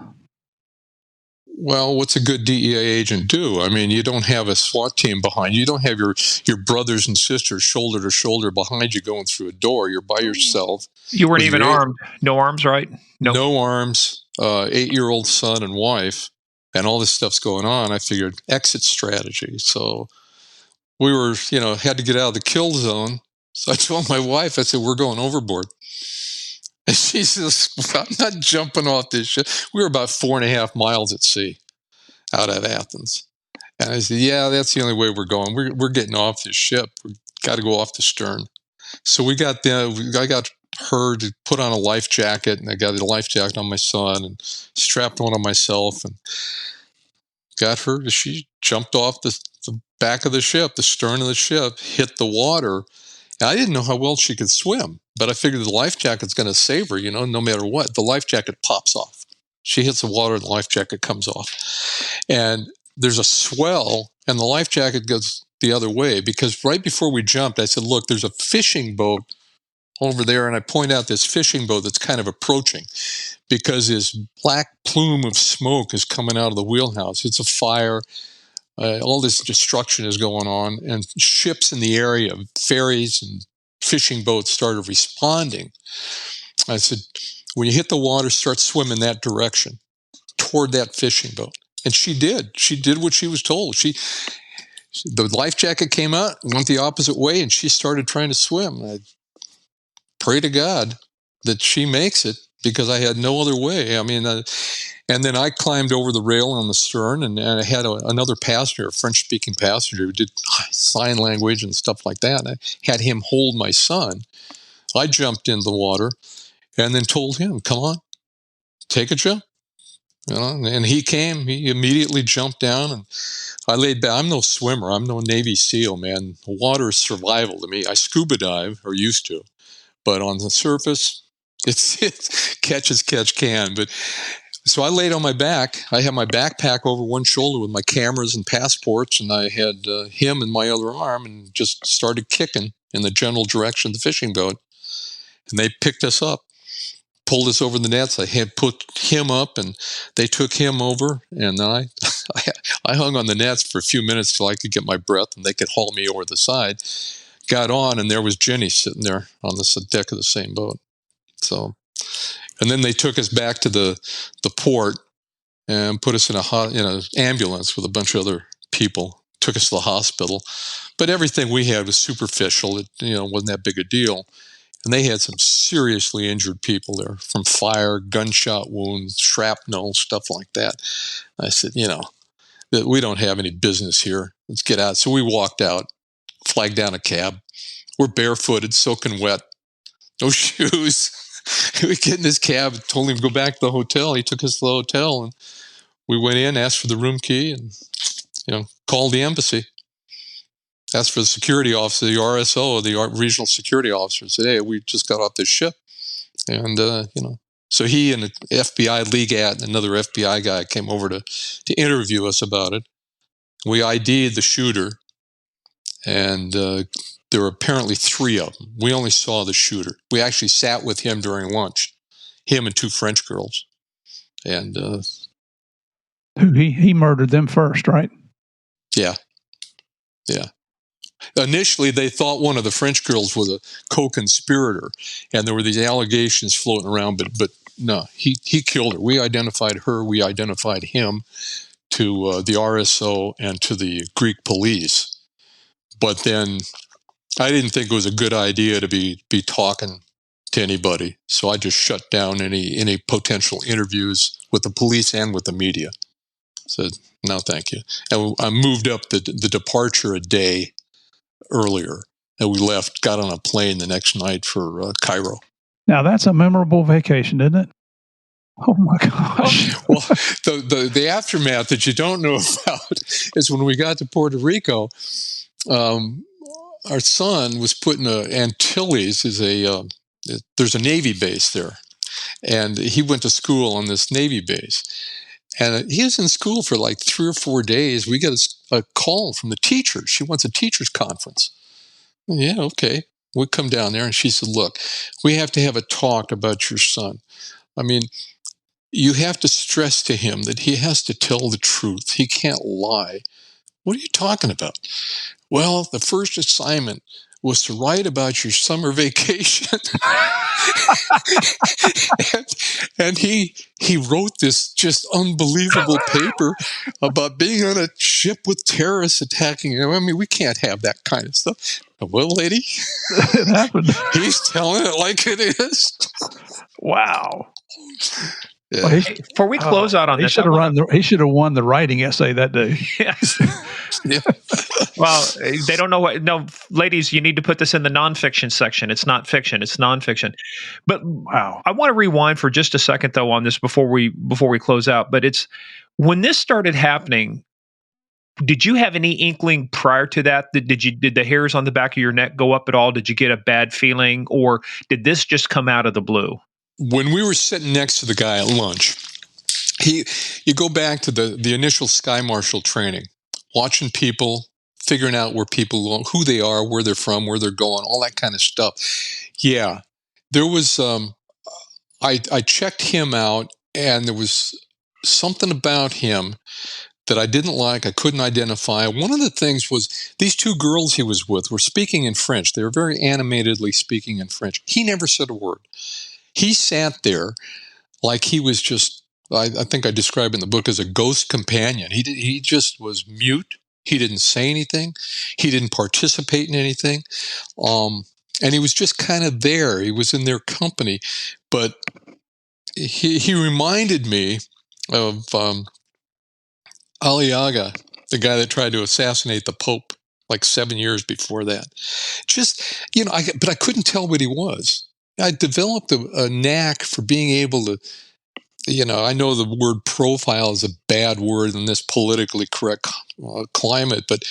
Well, what's a good DEA agent do? I mean, you don't have a SWAT team behind you. You don't have your brothers and sisters shoulder to shoulder behind you going through a door. You're by yourself. You weren't even armed. No arms, right? Nope. No arms. 8-year-old son and wife, and all this stuff's going on. I figured exit strategy. So we were, had to get out of the kill zone. So I told my wife, I said, we're going overboard. And she says, I'm not jumping off this ship. We were about 4.5 miles at sea out of Athens. And I said, yeah, that's the only way we're going. We're getting off this ship. We've got to go off the stern. So I got her to put on a life jacket, and I got a life jacket on my son and strapped one on myself and got her. She jumped off the back of the ship, the stern of the ship, hit the water. And I didn't know how well she could swim, but I figured the life jacket's going to save her, no matter what. The life jacket pops off. She hits the water, and the life jacket comes off. And there's a swell, and the life jacket goes the other way, because right before we jumped, I said, look, there's a fishing boat over there, and I point out this fishing boat that's kind of approaching, because this black plume of smoke is coming out of the wheelhouse. It's a fire. All this destruction is going on, and ships in the area, ferries and fishing boats started responding. I said, When you hit the water, start swimming that direction toward that fishing boat. And she did. She did what she was told. The life jacket came out, went the opposite way, and she started trying to swim. I pray to God that she makes it, because I had no other way. I mean, and then I climbed over the rail on the stern, and I had another passenger, a French-speaking passenger, who did sign language and stuff like that. And I had him hold my son. I jumped in the water and then told him, come on, take a jump. And he came. He immediately jumped down, and I laid back. I'm no swimmer. I'm no Navy SEAL, man. Water is survival to me. I scuba dive, or used to, but on the surface, it's catch as catch can. But so I laid on my back. I had my backpack over one shoulder with my cameras and passports, and I had him in my other arm, and just started kicking in the general direction of the fishing boat. And they picked us up, pulled us over the nets. I had put him up, and they took him over, and then I hung on the nets for a few minutes till I could get my breath, and they could haul me over the side. Got on, and there was Jenny sitting there on the deck of the same boat. So, and then they took us back to the port and put us in an ambulance with a bunch of other people. Took us to the hospital, but everything we had was superficial. It wasn't that big a deal. And they had some seriously injured people there from fire, gunshot wounds, shrapnel, stuff like that. I said, we don't have any business here. Let's get out. So we walked out, flagged down a cab. We're barefooted, soaking wet, no shoes. We get in this cab, told him to go back to the hotel. He took us to the hotel, and we went in, asked for the room key, and called the embassy. Asked for the security officer, the RSO, the regional security officer, said, hey, we just got off this ship. And, so he and the FBI legat and another FBI guy came over to interview us about it. We ID'd the shooter, and there were apparently 3 of them. We only saw the shooter. We actually sat with him during lunch, him and 2 French girls. And he murdered them first, right? Yeah. Initially, they thought one of the French girls was a co-conspirator, and there were these allegations floating around, but no, he killed her. We identified her. We identified him to the RSO and to the Greek police. But then I didn't think it was a good idea to be talking to anybody, so I just shut down any potential interviews with the police and with the media. Said, no, thank you. And I moved up the departure a day earlier, and we left, got on a plane the next night for Cairo. Now that's a memorable vacation, isn't it? Oh my gosh. Well, the aftermath that you don't know about is when we got to Puerto Rico, our son was put in Antilles. There's a Navy base there, and he went to school on this Navy base. And he was in school for like 3 or 4 days. We got a call from the teacher. She wants a teacher's conference. Yeah, okay. We come down there, and she said, look, we have to have a talk about your son. I mean, you have to stress to him that he has to tell the truth. He can't lie. What are you talking about? Well, the first assignment was to write about your summer vacation. and he wrote this just unbelievable paper about being on a ship with terrorists attacking him. I mean, we can't have that kind of stuff. Well, lady, it happened. He's telling it like it is. Wow. Yeah. Well, before we close out on he this, he should have won the writing essay that day. Yes. Yeah. Well, they don't know what. No, ladies, you need to put this in the nonfiction section. It's not fiction; it's nonfiction. But Wow. I want to rewind for just a second, though, on this before we close out. But it's when this started happening. Did you have any inkling prior to that? Did the hairs on the back of your neck go up at all? Did you get a bad feeling, or did this just come out of the blue? When we were sitting next to the guy at lunch, you go back to the initial Sky Marshal training, watching people, figuring out where people, who they are, where they're from, where they're going, all that kind of stuff. Yeah, there was. I checked him out, and there was something about him that I didn't like. I couldn't identify. One of the things was these 2 girls he was with were speaking in French. They were very animatedly speaking in French. He never said a word. He sat there like he was just, I think I describe in the book as a ghost companion. He just was mute. He didn't say anything. He didn't participate in anything. And he was just kind of there. He was in their company. But he reminded me of Aliaga, the guy that tried to assassinate the Pope like 7 years before that. Just, but I couldn't tell what he was. I developed a knack for being able to, I know the word profile is a bad word in this politically correct climate, but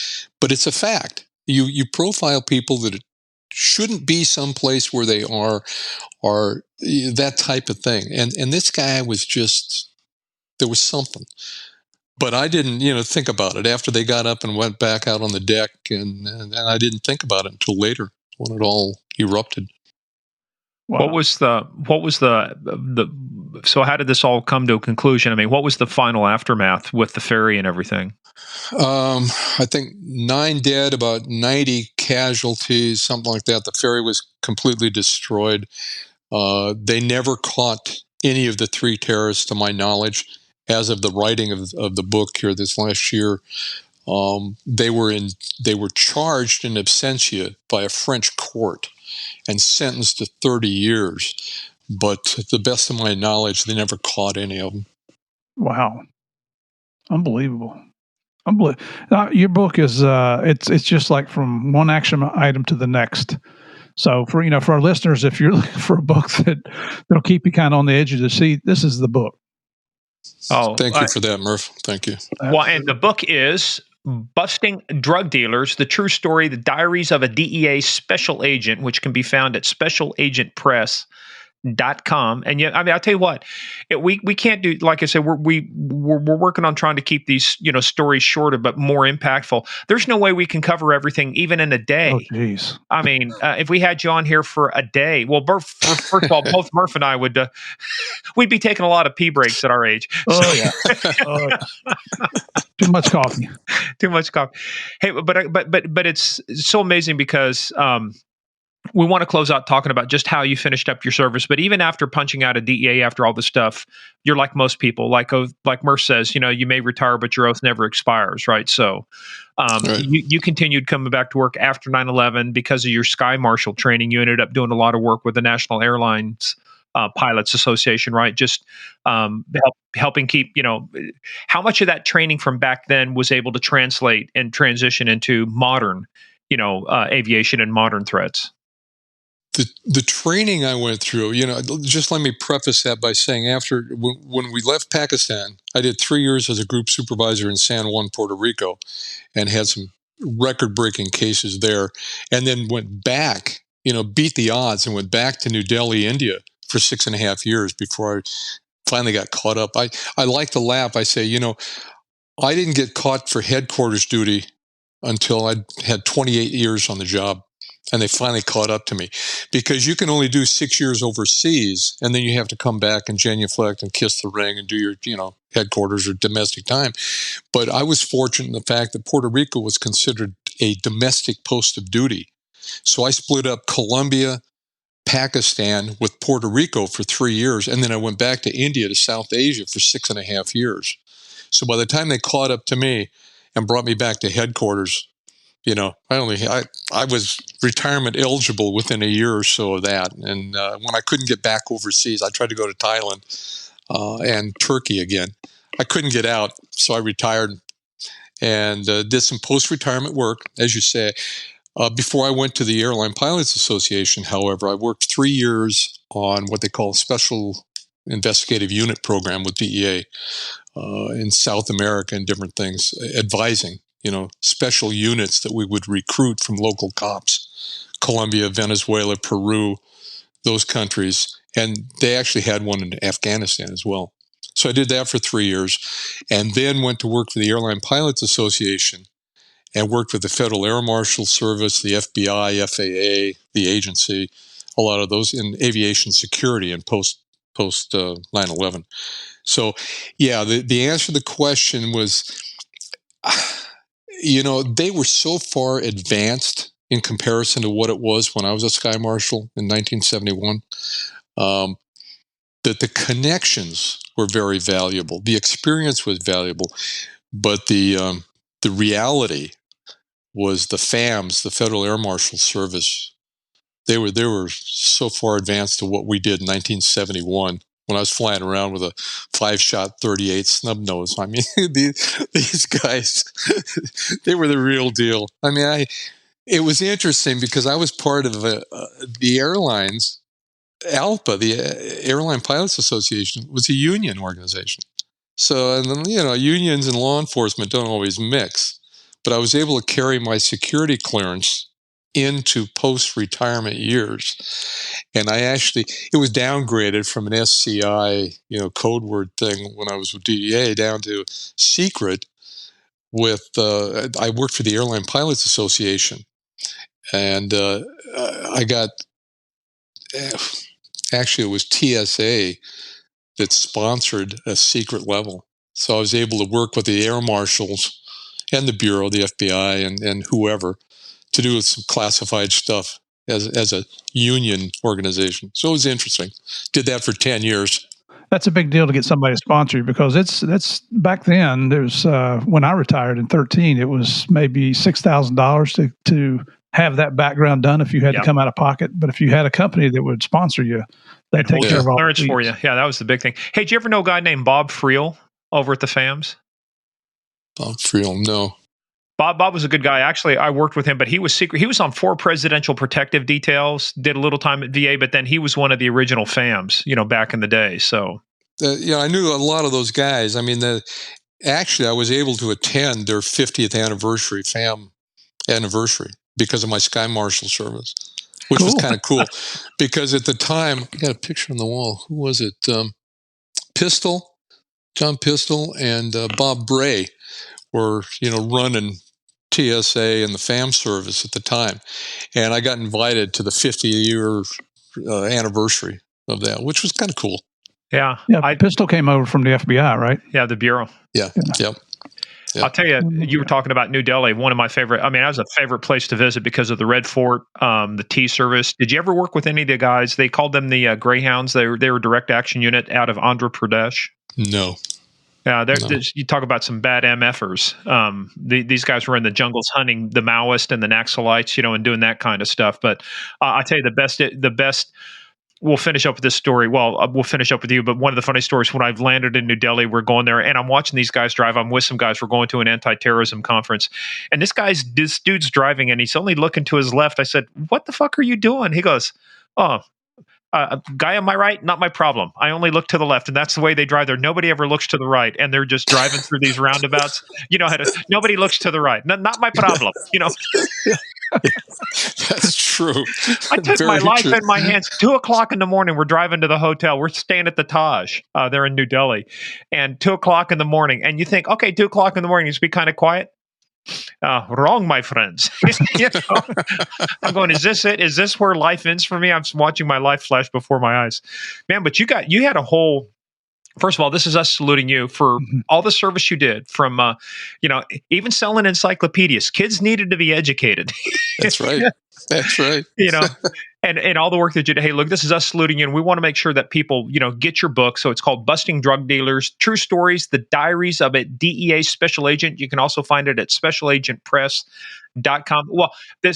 it's a fact. You profile people that shouldn't be someplace where they are, or that type of thing. And this guy was just, there was something. But I didn't, think about it after they got up and went back out on the deck, and I didn't think about it until later when it all erupted. Wow. What was the so how did this all come to a conclusion? I mean, what was the final aftermath with the ferry and everything? I think 9 dead, about 90 casualties, something like that. The ferry was completely destroyed. They never caught any of the 3 terrorists, to my knowledge, as of the writing of the book here this last year. They were charged in absentia by a French court and sentenced to 30 years. But to the best of my knowledge, they never caught any of them. Wow. Unbelievable. Your book is it's just like from one action item to the next. So for our listeners, if you're looking for a book that'll keep you kind of on the edge of the seat, this is the book. Oh, thank you for that, Murph. Thank you. Well, and the book is Busting Drug Dealers: The True Story, The Diaries of a DEA Special Agent, which can be found at specialagentpress.com. And yet, I mean, I'll tell you what, we can't do, like I said, we're working on trying to keep these, stories shorter, but more impactful. There's no way we can cover everything, even in a day. Oh, geez. I mean, if we had you on here for a day, well, first of all, both Murph and I we'd be taking a lot of pee breaks at our age. Oh, yeah. Too much coffee. Too much coffee. Hey, but it's so amazing because, we want to close out talking about just how you finished up your service. But even after punching out a DEA, after all this stuff, you're like most people. Like Murph says, you may retire, but your oath never expires, right? So right. You continued coming back to work after 9/11 because of your Sky Marshal training. You ended up doing a lot of work with the National Airlines Pilots Association, right? Just helping keep, how much of that training from back then was able to translate and transition into modern, aviation and modern threats? The training I went through, just let me preface that by saying when we left Pakistan, I did 3 years as a group supervisor in San Juan, Puerto Rico, and had some record-breaking cases there, and then went back, beat the odds and went back to New Delhi, India for 6.5 years before I finally got caught up. I like to laugh. I say, I didn't get caught for headquarters duty until I had 28 years on the job. And they finally caught up to me, because you can only do 6 years overseas, and then you have to come back and genuflect and kiss the ring and do your, headquarters or domestic time. But I was fortunate in the fact that Puerto Rico was considered a domestic post of duty. So I split up Colombia, Pakistan with Puerto Rico for 3 years, and then I went back to India, to South Asia for 6.5 years. So by the time they caught up to me and brought me back to headquarters, I was retirement eligible within a year or so of that. And when I couldn't get back overseas, I tried to go to Thailand and Turkey again. I couldn't get out, so I retired and did some post-retirement work, as you say. Before I went to the Airline Pilots Association, however, I worked 3 years on what they call a Special Investigative Unit program with DEA in South America and different things, advising. Special units that we would recruit from local cops, Colombia, Venezuela, Peru, those countries. And they actually had one in Afghanistan as well. So I did that for 3 years, and then went to work for the Airline Pilots Association and worked with the Federal Air Marshal Service, the FBI, FAA, the agency, a lot of those in aviation security and post 9/11. So, yeah, the answer to the question was, they were so far advanced in comparison to what it was when I was a Sky Marshal in 1971. that the connections were very valuable. The experience was valuable, but the reality was the FAMS, the Federal Air Marshal Service. They were so far advanced to what we did in 1971 when I was flying around with a 5-shot 38 snub nose. I mean, these guys, they were the real deal. I mean, it was interesting because I was part of the airlines. ALPA, the Airline Pilots Association, was a union organization. So, and then, unions and law enforcement don't always mix. But I was able to carry my security clearance into post-retirement years. And it was downgraded from an SCI, code word thing when I was with DEA down to secret I worked for the Airline Pilots Association. And I got, actually it was TSA that sponsored a secret level. So I was able to work with the Air Marshals and the Bureau, the FBI, and whoever to do some classified stuff as a union organization. So it was interesting. Did that for 10 years. That's a big deal to get somebody to sponsor you because that's back then. There's when I retired in 2013, it was maybe $6,000 to have that background done if you had to come out of pocket. But if you had a company that would sponsor you, they'd take care of all clearance for you. Yeah, that was the big thing. Hey, did you ever know a guy named Bob Friel over at the FAMS? Bob Friel, no. Bob was a good guy. Actually, I worked with him, but he was secret. He was on 4 presidential protective details, did a little time at VA, but then he was one of the original FAMs, back in the day. So, I knew a lot of those guys. I mean, actually, I was able to attend their 50th anniversary FAM anniversary because of my Sky Marshal service, which was kind of cool. Because at the time, I got a picture on the wall. Who was it? John Pistol, and Bob Bray were, running TSA and the FAM service at the time. And I got invited to the 50-year anniversary of that, which was kind of cool. Yeah. Pistol came over from the FBI, right? Yeah, the Bureau. Yeah. Yep. I'll tell you, you were talking about New Delhi, one of my favorite. I mean, that was a favorite place to visit because of the Red Fort, the T service. Did you ever work with any of the guys? They called them the Greyhounds. They were a direct action unit out of Andhra Pradesh. No. Yeah, you talk about some bad MFers. These guys were in the jungles hunting the Maoists and the Naxalites, and doing that kind of stuff. But I tell you, the best. We'll finish up with this story. Well, we'll finish up with you. But one of the funny stories, when I've landed in New Delhi, we're going there, and I'm watching these guys drive. I'm with some guys. We're going to an anti-terrorism conference, and this dude's driving, and he's only looking to his left. I said, "What the fuck are you doing?" He goes, "Oh. Guy on my right, not my problem. I only look to the left," and that's the way they drive there. Nobody ever looks to the right, and they're just driving through these roundabouts. Nobody looks to the right. Not my problem. That's true. I took my life in my hands. 2:00 in the morning, we're driving to the hotel. We're staying at the Taj. They're in New Delhi, and 2:00 in the morning, and you think, okay, 2:00 in the morning, just be kind of quiet. Wrong, my friends. I'm going, is this it? Is this where life ends for me? I'm watching my life flash before my eyes. Man, but you had a whole, first of all, this is us saluting you for all the service you did from, even selling encyclopedias. Kids needed to be educated. That's right. That's right. And all the work that you did. Hey, look, this is us saluting you, and we want to make sure that people, get your book. So it's called Busting Drug Dealers, True Stories, The Diaries of a DEA Special Agent. You can also find it at specialagentpress.com. Well,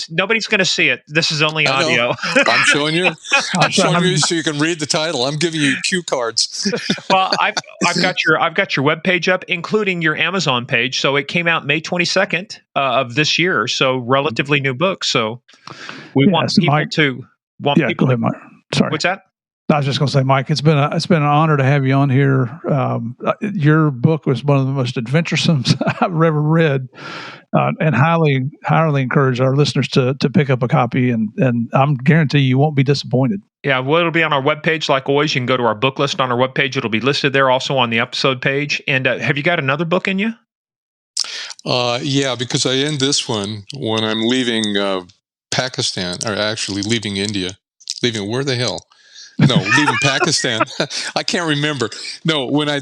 nobody's going to see it. This is only audio. I'm showing you. I'm showing you so you can read the title. I'm giving you cue cards. Well, I've got your webpage up, including your Amazon page. So it came out May 22nd of this year. So relatively new book. So we want people to. Go ahead, Mike. Sorry. What's that? I was just going to say, Mike, it's been an honor to have you on here. Your book was one of the most adventuresome I've ever read, and highly encourage our listeners to pick up a copy. And I'm guarantee you won't be disappointed. Yeah, well, it'll be on our webpage. Like always, you can go to our book list on our webpage. It'll be listed there, also on the episode page. And have you got another book in you? Yeah, because I end this one when I'm leaving Pakistan, or actually leaving India. Leaving where the hell? No, leaving Pakistan. I can't remember. No, when I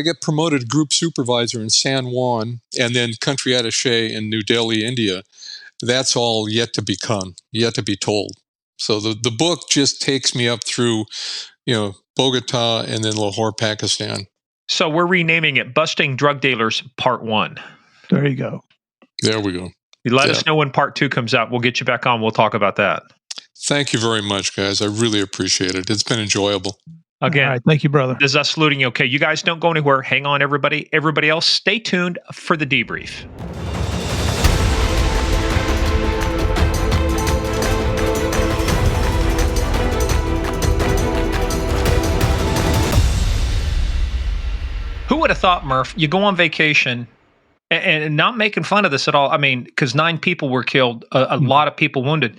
get promoted to group supervisor in San Juan and then country attaché in New Delhi, India, that's all yet to be told. So the book just takes me up through Bogota, and then Lahore, Pakistan. So we're renaming it Busting Drug Dealers Part 1. There you go. There we go. You let us know when Part 2 comes out. We'll get you back on. We'll talk about that. Thank you very much, guys. I really appreciate it. It's been enjoyable. Again, all right, thank you, brother. This is us saluting you. Okay, you guys don't go anywhere. Hang on, everybody. Everybody else, stay tuned for the debrief. Who would have thought, Murph, you go on vacation, and not making fun of this at all. I mean, because 9 people were killed, a lot of people wounded.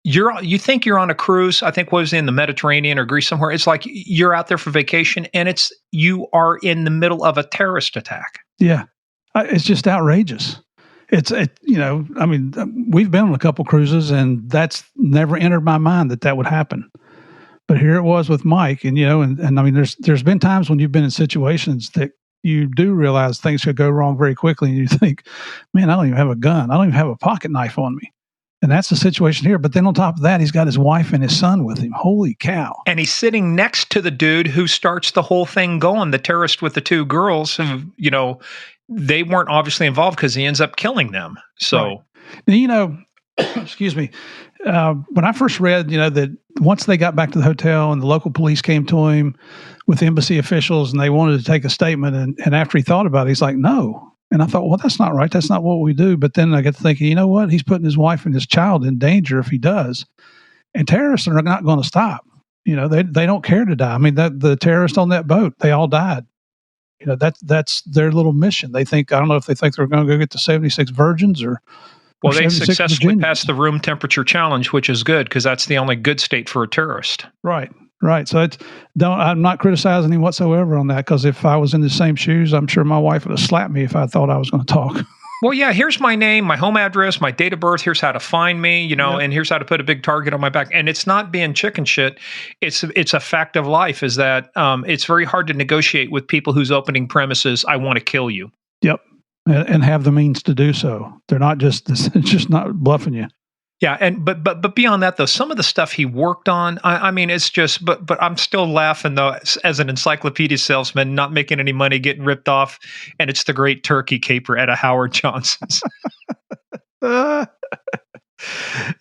You think you're on a cruise, I think was in the Mediterranean or Greece somewhere. It's like you're out there for vacation and you are in the middle of a terrorist attack. Yeah. It's just outrageous. I mean, we've been on a couple cruises and that's never entered my mind that would happen. But here it was with Mike and I mean, there's been times when you've been in situations that you do realize things could go wrong very quickly and you think, man, I don't even have a gun. I don't even have a pocket knife on me. And that's the situation here. But then on top of that, he's got his wife and his son with him. Holy cow. And he's sitting next to the dude who starts the whole thing going, the terrorist with the 2 girls who, they weren't obviously involved because he ends up killing them. So, right. Excuse me. When I first read, that once they got back to the hotel and the local police came to him with embassy officials and they wanted to take a statement. And after he thought about it, he's like, no. And I thought, well, that's not right. That's not what we do. But then I got to thinking, you know what? He's putting his wife and his child in danger if he does. And terrorists are not going to stop. They don't care to die. I mean, the terrorists on that boat, they all died. That's their little mission. They think, I don't know if they think they're going to go get the 76 virgins or. Well, they successfully passed the room temperature challenge, which is good because that's the only good state for a terrorist. Right. So I'm not criticizing him whatsoever on that because if I was in the same shoes, I'm sure my wife would have slapped me if I thought I was going to talk. Well, yeah, here's my name, my home address, my date of birth. Here's how to find me, and here's how to put a big target on my back. And it's not being chicken shit. It's a fact of life is that it's very hard to negotiate with people whose opening premise is, I want to kill you. Yep. And have the means to do so. They're not it's just not bluffing you. Yeah, but beyond that though, some of the stuff he worked on, I mean, it's just. But I'm still laughing though, as an encyclopedia salesman, not making any money, getting ripped off, and it's the Great Turkey Caper at a Howard Johnson's. Yeah,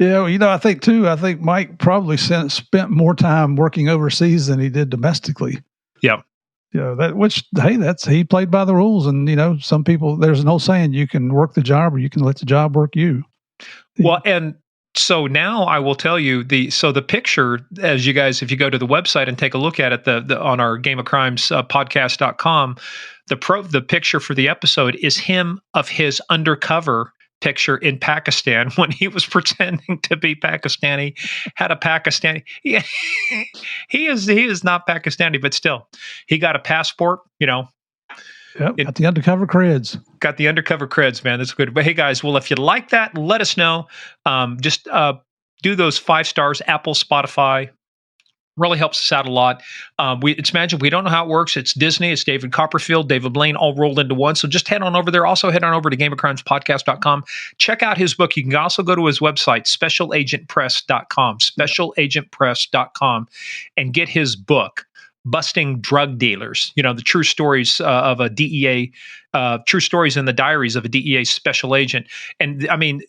I think Mike probably spent more time working overseas than he did domestically. Yeah. He played by the rules, and some people. There's an old saying: you can work the job, or you can let the job work you. Well, and so now I will tell you the picture, as you guys, if you go to the website and take a look at it, the on our Game of Crimes podcast.com, the picture for the episode is him of his undercover picture in Pakistan when he was pretending to be Pakistani, had a Pakistani. He is not Pakistani, but still, he got a passport, Yep, got the undercover creds. Got the undercover creds, man. That's good. But hey, guys, well, if you like that, let us know. Just do those 5 stars, Apple, Spotify. Really helps us out a lot. It's magic. We don't know how it works. It's Disney. It's David Copperfield, David Blaine, all rolled into one. So just head on over there. Also head on over to gameofcrimespodcast.com. Check out his book. You can also go to his website, specialagentpress.com, specialagentpress.com, and get his book, Busting Drug Dealers, the true stories of a DEA, true stories in the diaries of a DEA special agent. And I mean,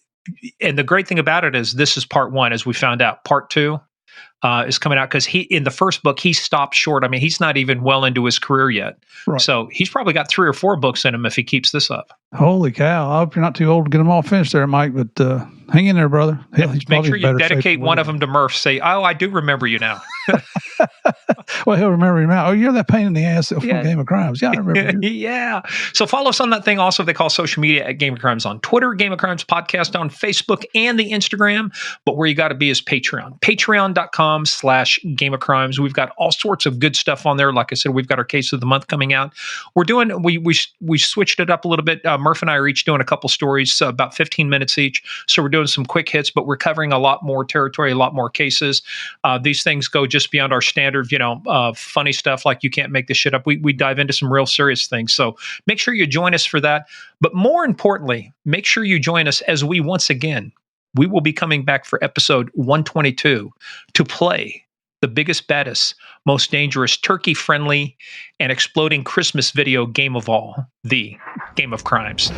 and the great thing about it is this is part 1, as we found out. Part 2 is coming out because in the first book, he stopped short. I mean, he's not even well into his career yet. Right. So he's probably got 3 or 4 books in him if he keeps this up. Holy cow. I hope you're not too old to get them all finished there, Mike, but hang in there, brother. Make sure you dedicate one of them to Murph. Say, oh, I do remember you now. Well, he'll remember you now. Oh, you're that pain in the ass from Game of Crimes. Yeah, I remember you. Yeah. So follow us on that thing also they call social media at Game of Crimes on Twitter, Game of Crimes Podcast on Facebook and the Instagram. But where you got to be is Patreon. Patreon.com/Game of Crimes. We've got all sorts of good stuff on there. Like I said, we've got our case of the month coming out. We're doing, we switched it up a little bit. Murph and I are each doing a couple stories, about 15 minutes each. So we're doing some quick hits, but we're covering a lot more territory, a lot more cases. These things go just beyond our standard, funny stuff like you can't make this shit up. We dive into some real serious things. So make sure you join us for that. But more importantly, make sure you join us as we once again, we will be coming back for episode 122 to play the biggest, baddest, most dangerous, turkey-friendly, and exploding Christmas video game of all, the Game of Crimes.